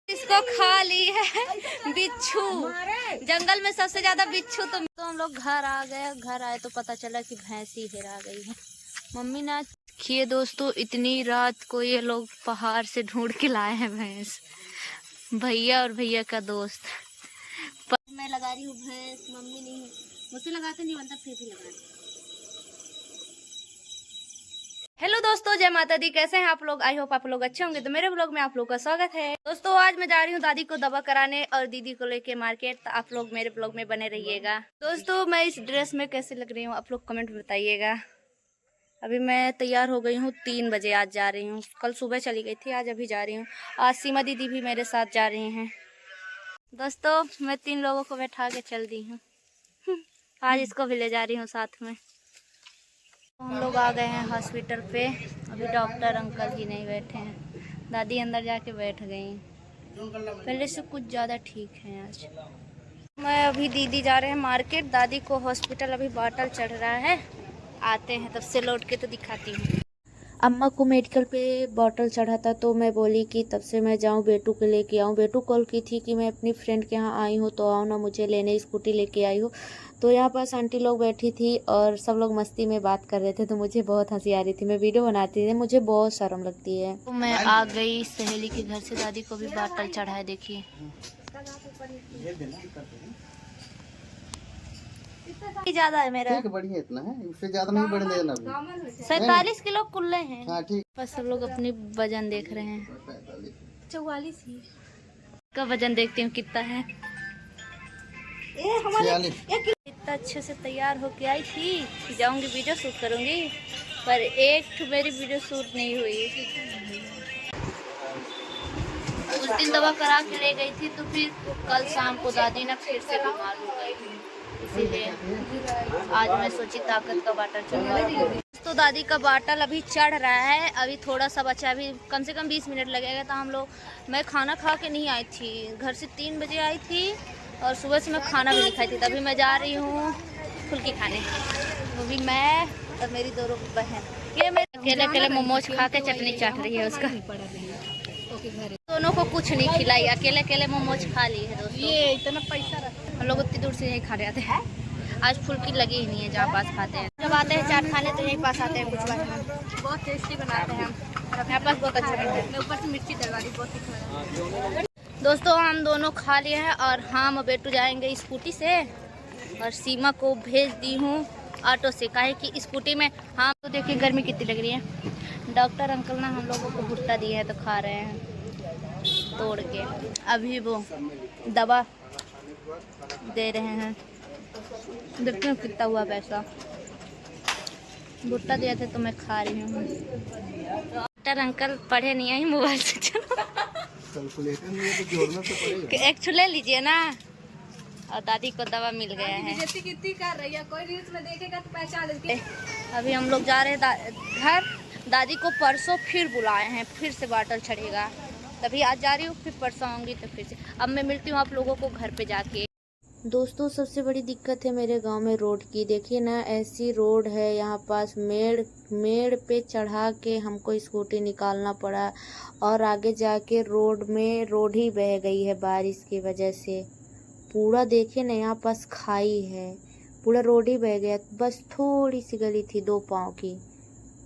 इसको खा ली है बिच्छू। जंगल में सबसे ज्यादा बिच्छू। तो हम लोग घर आ गए। घर आए तो पता चला कि भैंस ही हेरा गई है। मम्मी ने देखिए दोस्तों, इतनी रात को ये लोग पहाड़ से ढूंढ के लाए हैं भैंस। भैया और भैया का दोस्त। मैं लगा रही हूँ भैंस, मम्मी नहीं है, मुझसे लगाते नहीं बनता, फिर भी लगा रही। हेलो दोस्तों, जय माता दी। कैसे हैं आप लोग? आई होप आप लोग अच्छे होंगे। तो मेरे ब्लॉग में आप लोग का स्वागत है। दोस्तों आज मैं जा रही हूँ दादी को दवा कराने और दीदी को लेके मार्केट। तो आप लोग मेरे ब्लॉग में बने रहिएगा। दोस्तों मैं इस ड्रेस में कैसे लग रही हूँ आप लोग कमेंट में बताइएगा। अभी मैं तैयार हो गई हूँ 3 बजे। आज जा रही हूँ, कल सुबह चली गई थी, आज अभी जा रही हूँ। आज सीमा दीदी भी मेरे साथ जा रही हैं। दोस्तों मैं 3 लोगों को बैठा के चल दी हूँ। आज इसको भी ले जा रही हूँ साथ में। हम लोग आ गए हैं हॉस्पिटल पे। अभी डॉक्टर अंकल ही नहीं बैठे हैं, दादी अंदर जाके बैठ गई। पहले से कुछ ज़्यादा ठीक है आज। मैं अभी दीदी जा रहे हैं मार्केट, दादी को हॉस्पिटल अभी बॉटल चढ़ रहा है। आते हैं तब से लौट के तो दिखाती हूँ। अम्मा को मेडिकल पे बॉटल चढ़ा था तो मैं बोली कि तब से मैं जाऊँ बेटू के लेके आऊँ। बेटू कॉल की थी कि मैं अपनी फ्रेंड के यहाँ आई हूँ तो आओ ना मुझे लेने, स्कूटी लेके आई हूँ। तो यहाँ पास आंटी लोग बैठी थी और सब लोग मस्ती में बात कर रहे थे तो मुझे बहुत हंसी आ रही थी। मैं वीडियो बनाती थी, मुझे बहुत शर्म लगती है। तो मैं आ गई सहेली के घर से, दादी को भी बॉटल चढ़ाए। देखिए ज्यादा है मेरा, ठीक बढ़िया, इतना है, उससे ज्यादा नहीं बढ़ने देना। 47 किलो कुल्ले हैं। हाँ ठीक। बस सब लोग अपनी वजन देख रहे हैं। 44 ही का वजन देखती हूँ कितना है। इतना अच्छे से तैयार होके आई थी कि जाऊंगी वीडियो शूट करूंगी, पर एक मेरी वीडियो शूट नहीं हुई। उस दिन दवा करा के ले गई थी तो फिर कल शाम को दादी ना फिर से बीमार हो गई, इसीलिए आज मैं सोची ताकत का बाटल चढ़वा। तो दादी का बाटल अभी चढ़ रहा है, अभी थोड़ा सा बचा, अभी कम से कम 20 मिनट लगेगा। तो हम लोग, मैं खाना खा के नहीं आई थी, घर से 3 बजे आई थी और सुबह से मैं खाना भी नहीं खाई थी। तभी मैं जा रही हूँ फुल्की खाने। वो भी मैं और मेरी 2 बहन। ये मैं अकेले अकेले मोमोज खा के चटनी चाट रही है उसका। दोनों को कुछ नहीं खिलाई, अकेले अकेले मोमोज खा ली है दोस्तों। ये इतना पैसा रखा। हम लोग उतनी दूर से नहीं खा रहे थे। आज फुल्की लगी ही नहीं है जहाँ पास खाते हैं। जब आते हैं चाट खाने तो यहीं पास आते हैं कुछ बात। बहुत टेस्टी बनाते हैं हम, यहाँ पास बहुत अच्छा बनता है। ऊपर से मिर्ची डलवा दी, बहुत तीखा। दोस्तों हम दोनों खा लिए हैं और हम बेटू जाएंगे स्कूटी से और सीमा को भेज दी हूँ ऑटो से, काहे कि स्कूटी में। हाँ तो देखिए गर्मी कितनी लग रही है। डॉक्टर अंकल ना हम लोगों को भुट्टा दिया है तो खा रहे हैं तोड़ के। अभी वो दवा दे रहे हैं, देखते हैं कितना हुआ पैसा। भुट्टा दिया था तो मैं खा रही हूँ। डॉक्टर अंकल पढ़े नहीं है, मोबाइल से चलो एक छुले लीजिए ना। और दादी को दवा मिल गया है। कितनी कर रही है, कोई रील्स में देखेगा तो पहचान लेगी। अभी हम लोग जा रहे हैं घर। दादी को परसों फिर बुलाए हैं, फिर से बॉटल चढ़ेगा। तभी आज जा रही हूँ, फिर परसों आऊँगी तो फिर से। अब मैं मिलती हूँ आप लोगों को घर पे जाके। दोस्तों सबसे बड़ी दिक्कत है मेरे गांव में रोड की। देखिए ना ऐसी रोड है यहाँ पास, मेड़ पे चढ़ा के हमको स्कूटी निकालना पड़ा और आगे जाके रोड ही बह गई है बारिश की वजह से। पूरा देखिए ना यहाँ पास खाई है, पूरा रोड ही बह गया। बस थोड़ी सी गली थी 2 पाँव की,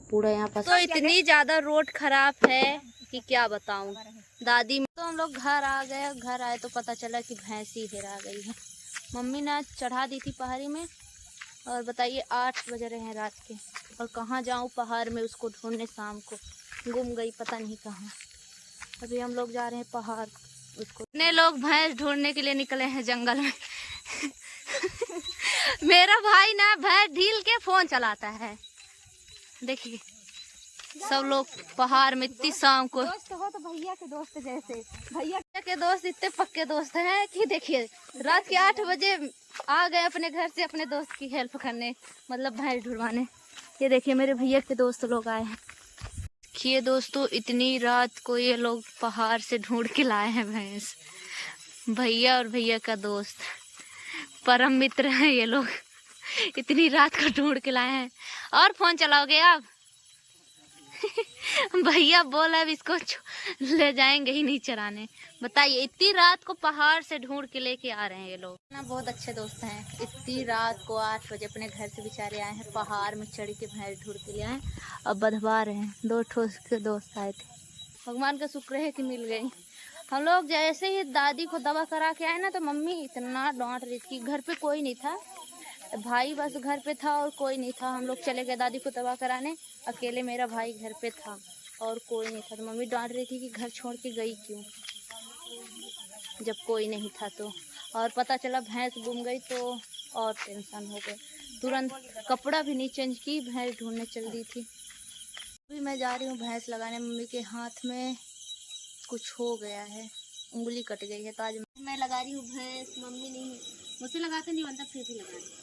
पूरा यहाँ पास। तो इतनी ज्यादा रोड खराब है कि क्या बताऊं। दादी तो हम लोग घर आ गए। घर आए तो पता चला कि भैंस ही हेरा गई है। मम्मी ने चढ़ा दी थी पहाड़ी में और बताइए 8 बज रहे हैं रात के, और कहाँ जाऊं पहाड़ में उसको ढूंढने। शाम को गुम गई पता नहीं कहाँ। अभी हम लोग जा रहे हैं पहाड़ उसको। इतने लोग भैंस ढूंढने के लिए निकले हैं जंगल में। मेरा भाई ना भैंस ढील के फोन चलाता है। देखिए सब लोग पहाड़ में इतनी शाम को। दोस्त हो तो भैया के दोस्त जैसे, भैया के दोस्त इतने पक्के दोस्त हैं कि देखिए रात के 8 बजे आ गए अपने घर से अपने दोस्त की हेल्प करने, मतलब भैंस ढूंढवाने। ये देखिए मेरे भैया के दोस्त लोग आए हैं। देखिए दोस्तों इतनी रात को ये लोग पहाड़ से ढूंढ के लाए हैं भैंस। भैया और भैया का दोस्त परम मित्र हैं ये लोग, इतनी रात को ढूंढ के लाए हैं। और फोन चलाओगे आप? भैया बोला अब इसको ले जाएंगे ही नहीं चराने। बताइए इतनी रात को पहाड़ से ढूंढ के लेके आ रहे हैं ये लोग ना। बहुत अच्छे दोस्त हैं। इतनी रात को 8 बजे अपने घर से बेचारे आए हैं, पहाड़ में चढ़ के भैंस ढूंढ के ले आए। अब बधवा रहे हैं। 2 ठोस के दोस्त आए थे। भगवान का शुक्र है कि मिल गई। हम लोग जैसे ही दादी को दवा करा के आए ना तो मम्मी इतना डांट रही थी। घर पे कोई नहीं था, भाई बस घर पे था और कोई नहीं था। हम लोग चले गए दादी को दवा कराने, अकेले मेरा भाई घर पे था और कोई नहीं था। तो मम्मी डांट रही थी कि घर छोड़ के गई क्यों जब कोई नहीं था। तो और पता चला भैंस गुम गई तो और टेंशन हो गए। तुरंत कपड़ा भी नहीं चेंज की, भैंस ढूंढने चल दी थी। अभी मैं जा रही हूँ भैंस लगाने। मम्मी के हाथ में कुछ हो गया है, उंगली कट गई है। तो आज मैं लगा रही हूँ भैंस, मम्मी नहीं, मुझसे लगाते नहीं बनता, फिर भी लगा रही।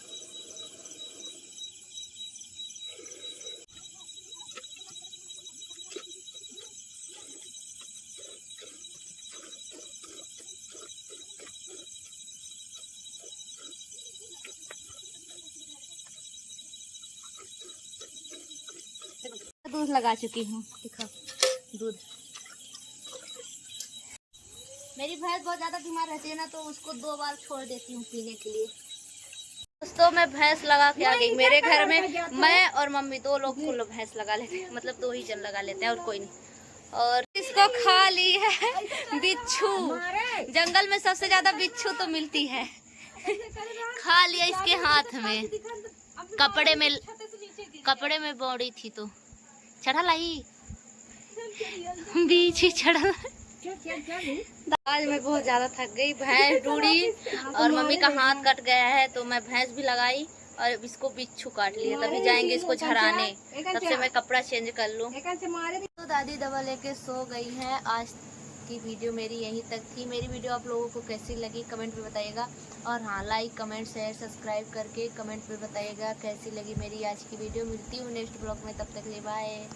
दूध लगा चुकी हूँ, दिखा दूध। मेरी भैंस बहुत ज़्यादा बीमार रहती है ना, तो उसको 2 बार छोड़ देती हूँ पीने के लिए। दोस्तों मैं भैंस लगा के आ गई। मेरे घर में मैं और मम्मी 2 लोग फुल भैंस लगा लेते हैं, मतलब 2 ही जन लगा लेते हैं और कोई नहीं। और इसको खा ली है बिच्छू। जंगल में सबसे ज्यादा बिच्छू तो मिलती है। खा लिया इसके हाथ में, कपड़े में बॉडी थी तो चढ़ा लाई बीच ही चढ़ा। आज मैं बहुत ज्यादा थक गई। भैंस ढूंढी और मम्मी का हाथ कट गया है तो मैं भैंस भी लगाई और इसको बिच्छू काट लिया। तभी जाएंगे इसको झराने, तब से मैं कपड़ा चेंज कर लूँ। तो दादी दवा लेके सो गई है। आज की वीडियो मेरी यहीं तक थी। मेरी वीडियो आप लोगों को कैसी लगी कमेंट में बताइएगा। और हाँ, लाइक कमेंट शेयर सब्सक्राइब करके कमेंट में बताइएगा कैसी लगी मेरी आज की वीडियो। मिलती हूँ नेक्स्ट ब्लॉग में, तब तक के लिए बाय।